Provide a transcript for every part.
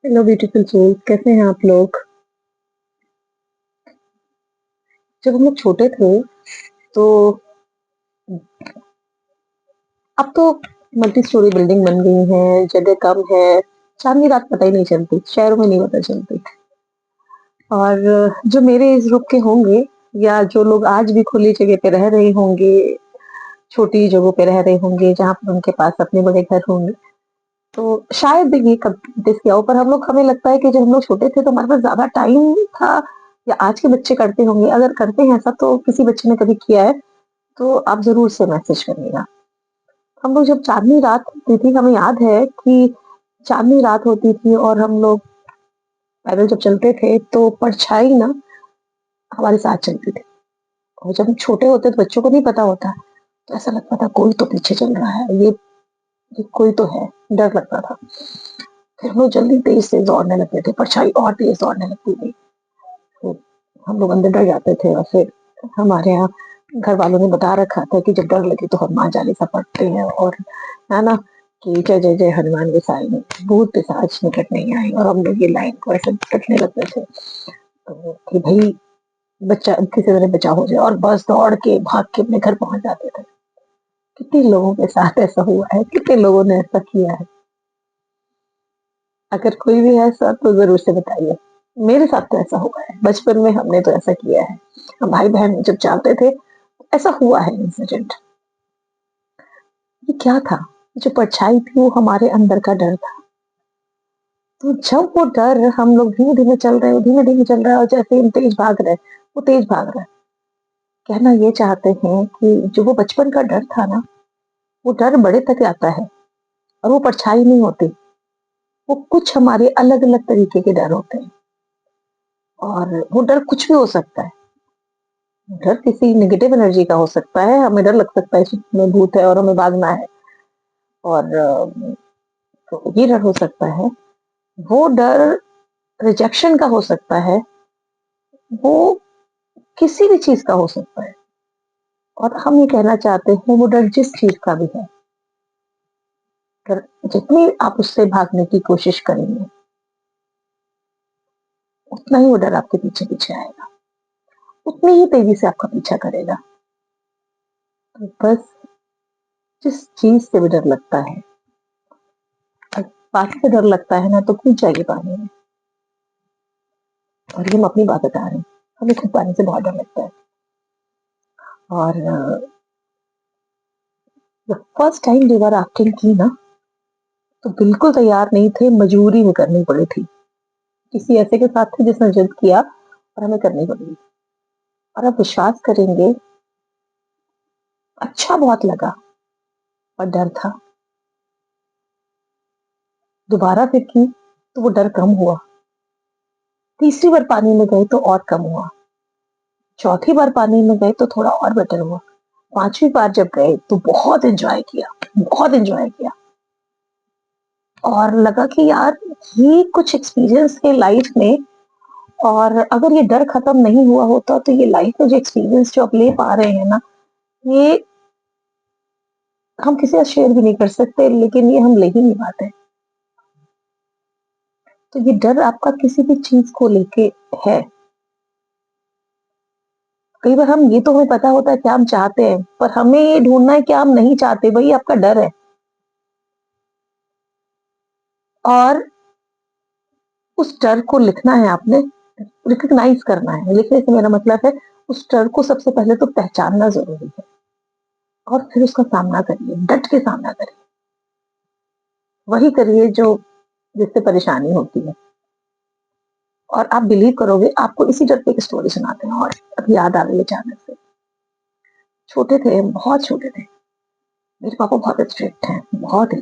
Hello beautiful soul, कैसे हैं आप लोग। जब हम लोग छोटे थे तो अब तो मल्टी स्टोरी बिल्डिंग बन गई है, जगह कम है, चांदनी रात पता ही नहीं चलती, शहरों में नहीं पता चलती। और जो मेरे इस ग्रुप के होंगे या जो लोग आज भी खुली जगह पे रह रहे होंगे, छोटी जगहों पे रह रहे होंगे जहाँ पर उनके पास अपने बड़े घर होंगे, तो शायद ये कभी नोटिस किया हो। पर हम लोग, हमें लगता है कि जब हम लोग छोटे थे तो हमारे पास ज्यादा टाइम था, या आज के बच्चे करते होंगे। अगर करते हैं ऐसा, तो किसी बच्चे ने कभी किया है तो आप ज़रूर से मैसेज करिएगा। हम लोग जब चाँदनी रात होती थी, हमें याद है कि चाँदनी रात होती थी और हम लोग पैदल जब चलते थे तो परछाई ना हमारे साथ चलती थी। और जब हम छोटे होते तो बच्चों को नहीं पता होता, तो ऐसा लगता था कोई तो पीछे चल रहा है, ये कोई तो है, डर लगता था। फिर हम लोग जल्दी तेज़-तेज़ दौड़ने लगते थे, परछाई और तेज़ दौड़ने लगती थी। फिर हम लोग अंदर डर जाते थे और फिर हमारे यहाँ घर वालों ने बता रखा था कि जब डर लगे तो हनुमान चालीसा पढ़ते हैं, और है ना, कि जय जय जय हनुमान गोसाई में भूत पिशाच निकट नहीं आए, और हम लोग ये लाइन को ऐसे रटने लगते थे तो कि भाई बच्चा किसी तरह बचा हो जाए, और बस दौड़ के भाग के अपने घर पहुंच जाते थे। कितने लोगों के साथ ऐसा हुआ है, कितने लोगों ने ऐसा किया है। अगर कोई भी है ऐसा तो जरूर से बताइए। मेरे साथ तो ऐसा हुआ है, बचपन में हमने तो ऐसा किया है। हम भाई बहन जब जाते थे, ऐसा हुआ है इंसिडेंट। ये क्या था, जो परछाई थी वो हमारे अंदर का डर था। तो जब वो डर, हम लोग धीमे धीमे चल रहे हैं, धीमे धीमे चल रहा है, और जैसे हम तेज भाग रहे, वो तेज भाग रहा है। कहना ये चाहते हैं कि जो वो बचपन का डर था ना, वो डर बड़े तक आता है, और वो परछाई नहीं होती। वो कुछ हमारे अलग अलग तरीके के डर होते हैं, और वो डर कुछ भी हो सकता है। डर किसी नेगेटिव एनर्जी का हो सकता है, हमें डर लग सकता है इसमें भूत है और हमें भागना है, और तो ये डर हो सकता है। वो डर रिजेक्शन का हो सकता है, वो किसी भी चीज का हो सकता है। और हम ये कहना चाहते हैं, वो डर जिस चीज का भी है, डर जितनी आप उससे भागने की कोशिश करेंगे, उतना ही वो डर आपके पीछे पीछे आएगा, उतनी ही तेजी से आपका पीछा करेगा। तो बस, जिस चीज से भी डर लगता है, पानी से डर लगता है ना, तो कूद जाइए पानी में। और ये हम अपनी बात बता रहे हैं, हमें खुद पानी से बहुत डर लगता है। और जब फर्स्ट टाइम रिवर राफ्टिंग की ना, तो बिल्कुल तैयार नहीं थे, मजबूरी में करनी पड़ी थी। किसी ऐसे के साथ थे जिसने जिद किया और हमें करनी पड़ी। और आप विश्वास करेंगे, अच्छा बहुत लगा, पर डर था। दोबारा फिर की तो वो डर कम हुआ। तीसरी बार पानी में गए तो और कम हुआ। चौथी बार पानी में गए तो थोड़ा और बेटर हुआ। पांचवी बार जब गए तो बहुत एंजॉय किया, बहुत एंजॉय किया। और लगा कि यार, ये कुछ एक्सपीरियंस है लाइफ में, और अगर ये डर खत्म नहीं हुआ होता तो ये लाइफ में जो एक्सपीरियंस जो आप ले पा रहे हैं ना, ये हम किसी से शेयर भी नहीं कर सकते, लेकिन ये हम ले ही नहीं पाते। तो ये डर आपका किसी भी चीज को लेके है। कई बार हम, ये तो हमें पता होता है क्या हम चाहते हैं, पर हमें ये ढूंढना है क्या हम नहीं चाहते, वही आपका डर है। और उस डर को लिखना है आपने, रिकॉग्नाइज करना है। लिखने से मेरा मतलब है, उस डर को सबसे पहले तो पहचानना जरूरी है, और फिर उसका सामना करिए, डट के सामना करिए। वही करिए जो, जिससे परेशानी होती है। और आप बिलीव करोगे, आपको इसी डर पे एक स्टोरी सुनाते हैं, और अब याद आ रही है अचानक से। छोटे थे, बहुत छोटे थे, मेरे पापा बहुत स्ट्रिक्ट हैं, बहुत ही।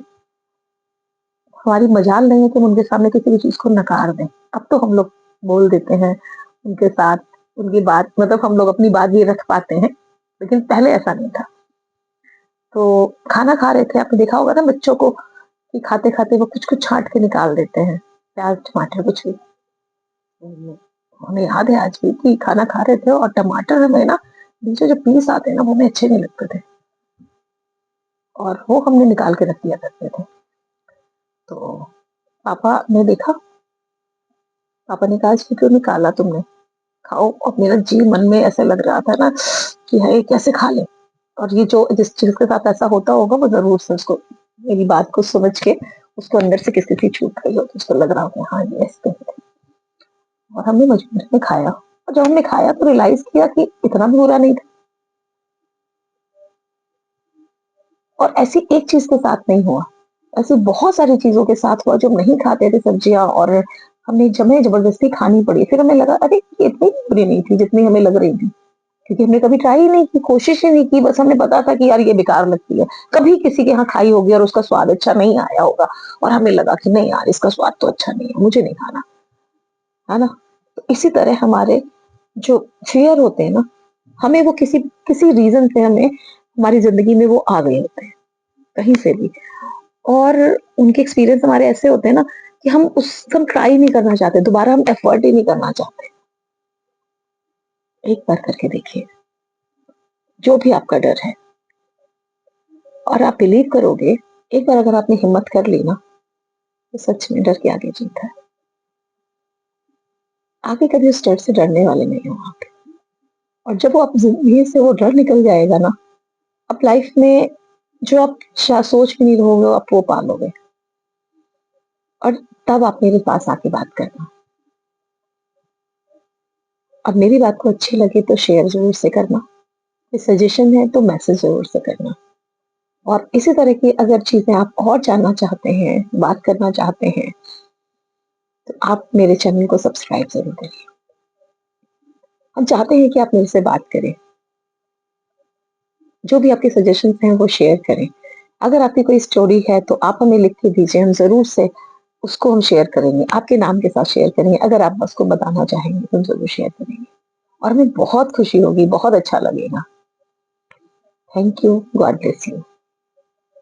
हमारी मजाल नहीं है कि हम उनके सामने किसी भी चीज को नकार दें। अब तो हम लोग बोल देते हैं उनके साथ, उनकी बात, मतलब हम लोग अपनी बात भी रख पाते हैं, लेकिन पहले ऐसा नहीं था। तो खाना खा रहे थे, आपने देखा होगा ना बच्चों को, कि खाते खाते वो कुछ कुछ छांट के निकाल देते हैं, प्याज टमाटर कुछ भी। हमें याद है आज भी कि खाना खा रहे थे और टमाटर हमें ना, बीच में जो पीस आते हैं ना, वो हमें अच्छे नहीं लगते थे, और वो हमने निकाल के रख दिया करते थे। तो पापा ने देखा, पापा ने कहा, "इसको क्यों निकाला तुमने? खाओ।" और मेरा जी मन में ऐसा लग रहा था ना कि हाय कैसे खा लें? और ये जो जिसके साथ ऐसा होता होगा वो ज़रूर से उसको मेरी बात को समझ के उसको अंदर से किसी की चूक गई होगी, उसको लग रहा होगा हाँ, ये ऐसे और हमने मजबूरी में खाया और जब हमने खाया तो रियलाइज़ किया कि इतना भी बुरा नहीं था। और ऐसी एक चीज़ के साथ नहीं हुआ, ऐसी बहुत सारी चीज़ों के साथ हुआ जो हम नहीं खाते थे सब्जियाँ और हमने जमें ज़बरदस्ती खानी पड़ी। फिर हमें लगा अरे! ये इतनी बुरी नहीं थी जितनी हमें लग रही थी। क्योंकि हमने कभी ट्राई ही नहीं की, कोशिश ही नहीं की, बस हमें पता था कि यार ये बेकार लगती है। कभी किसी के यहाँ खाई होगी और उसका स्वाद अच्छा नहीं आया होगा और हमें लगा कि नहीं यार इसका स्वाद तो अच्छा नहीं है, मुझे नहीं खाना, है ना? तो इसी तरह हमारे जो फ़ियर होते हैं ना, हमें वो किसी किसी रीज़न से हमें हमारी ज़िंदगी में वो आ गए होते हैं, कहीं से भी और उनके एक्सपीरियंस हमारे ऐसे होते हैं ना कि हम ट्राई नहीं करना चाहते, दोबारा हम एफर्ट ही नहीं करना चाहते। एक बार करके देखिए, जो भी आपका डर है और आप बिलीव करोगे, एक बार अगर आपने हिम्मत कर ली ना, तो सच में डर के आगे जीत है। आगे कभी उस डर से डरने वाले नहीं हो आप और जब वो आप ज़िंदगी से वो डर निकल जाएगा ना, आप लाइफ में जो आप सोच भी नहीं रहोगे, आप वो पालोगे और तब आप मेरे पास आके बात करना और मेरी बात को अच्छी लगे तो शेयर ज़रूर से करना, कोई सजेशन है तो मैसेज ज़रूर से करना और इसी तरह की अगर चीज़ें आप और जानना चाहते हैं, बात करना चाहते हैं, तो आप मेरे चैनल को सब्सक्राइब ज़रूर करिए। हम चाहते हैं कि आप मेरे से बात करें, जो भी आपके सजेशंस हैं वो शेयर करें। अगर आपकी कोई स्टोरी है तो आप हमें लिख के दीजिए, हम ज़रूर से उसको हम शेयर करेंगे, आपके नाम के साथ शेयर करेंगे। अगर आप उसको बताना चाहेंगे तो हम ज़रूर शेयर करेंगे और हमें बहुत खुशी होगी, बहुत अच्छा लगेगा। Thank you, God bless you.